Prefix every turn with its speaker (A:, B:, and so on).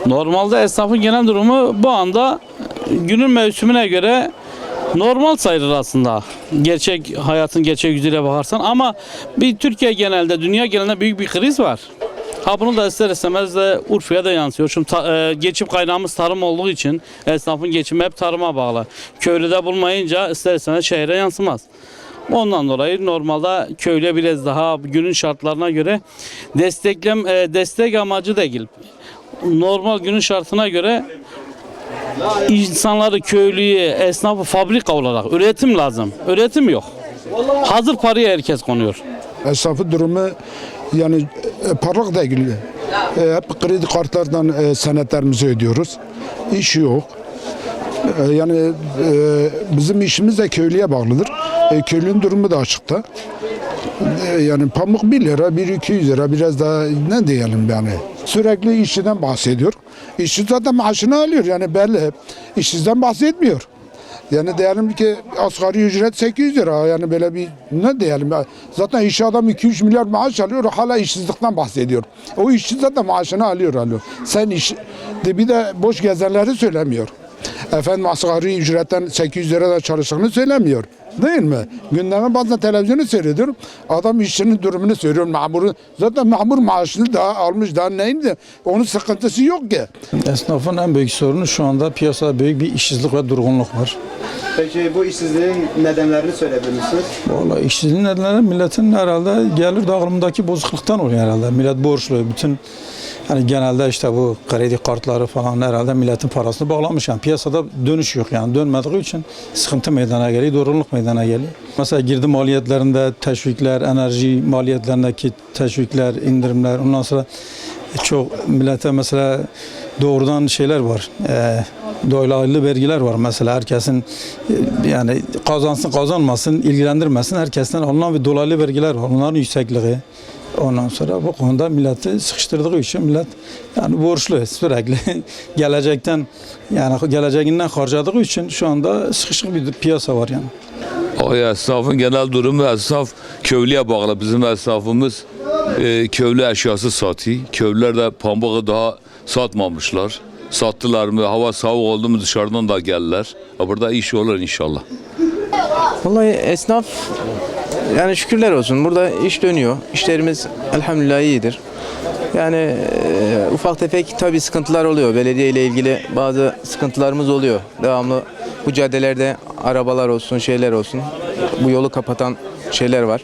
A: Normalde esnafın genel durumu bu anda günün mevsimine göre normal sayılır aslında. Gerçek hayatın gerçek yüzüyle bakarsan, ama bir Türkiye genelde, dünya genelinde büyük bir kriz var. Ha, bunu da ister istemez de Urfa'ya da yansıyor. Çünkü geçim kaynağımız tarım olduğu için esnafın geçimi hep tarıma bağlı. Köylüde bulmayınca ister istemez şehre yansımaz. Ondan dolayı normalde köylüye biraz daha günün şartlarına göre destek amacı değil. Normal günün şartına göre insanları, köylüyü, esnafı fabrika olarak üretim lazım. Üretim yok. Hazır paraya herkes konuyor.
B: Esnafın durumu yani parlak değil. Hep kredi kartlardan senetlerimizi ödüyoruz. İş yok. Yani bizim işimiz de köylüye bağlıdır. Köylünün durumu da açıkta. Yani pamuk 1 lira, 1-200 lira, biraz daha ne diyelim yani. Sürekli işçiden bahsediyor. İşçi zaten maaşını alıyor, yani belli hep. İşsizden bahsetmiyor. Yani diyelim ki asgari ücret 800 lira, yani böyle bir ne diyelim ya. Zaten işçi adam 2-3 milyar maaş alıyor, hala işsizlikten bahsediyor. O işçi zaten maaşını alıyor. Sen bir de boş gezenleri söylemiyor. Efendim asgari ücretten 800 lirada çalıştığını söylemiyor. Değil mi? Gündeme bazen televizyonu seyrediyorum. Adam işçinin durumunu söylüyor. Zaten memur maaşını daha almış, daha neydi? Onun sıkıntısı yok ki.
C: Esnafın en büyük sorunu şu anda piyasada büyük bir işsizlik ve durgunluk var.
D: Peki bu işsizliğin nedenlerini söyleyebilir misiniz?
C: Vallahi işsizliğin nedenleri milletin herhalde gelir dağılımındaki bozukluktan oluyor herhalde. Millet borçlu. Bütün yani genelde işte bu kredi kartları falan herhalde milletin parasını bağlamış. Yani piyasada dönüş yok, yani dönmediği için sıkıntı meydana geliyor, durgunluk meydana geliyor. Mesela girdi maliyetlerinde teşvikler, enerji maliyetlerindeki teşvikler, indirimler, ondan sonra çok millete mesela doğrudan şeyler var. Dolaylı vergiler var mesela, herkesin yani kazansın kazanmasın ilgilendirmesin, herkesten alınan bir dolaylı vergiler var, onların yüksekliği. Ondan sonra bu konuda milleti sıkıştırdığı için millet yani borçlu sürekli geleceğinden harcadığı için şu anda sıkışık bir piyasa var yani.
E: O esnafın genel durumu, esnaf köylüye bağlı. Bizim esnafımız köylü eşyası satıyor. Köylüler de pamuğu daha satmamışlar. Sattılar mı, hava soğuk oldu mu dışarıdan da gelirler. Burada iş olur inşallah.
F: Vallahi esnaf, yani şükürler olsun, burada iş dönüyor. İşlerimiz elhamdülillah iyidir. Yani ufak tefek tabii sıkıntılar oluyor. Belediye ile ilgili bazı sıkıntılarımız oluyor. Devamlı bu caddelerde arabalar olsun, şeyler olsun. Bu yolu kapatan şeyler var.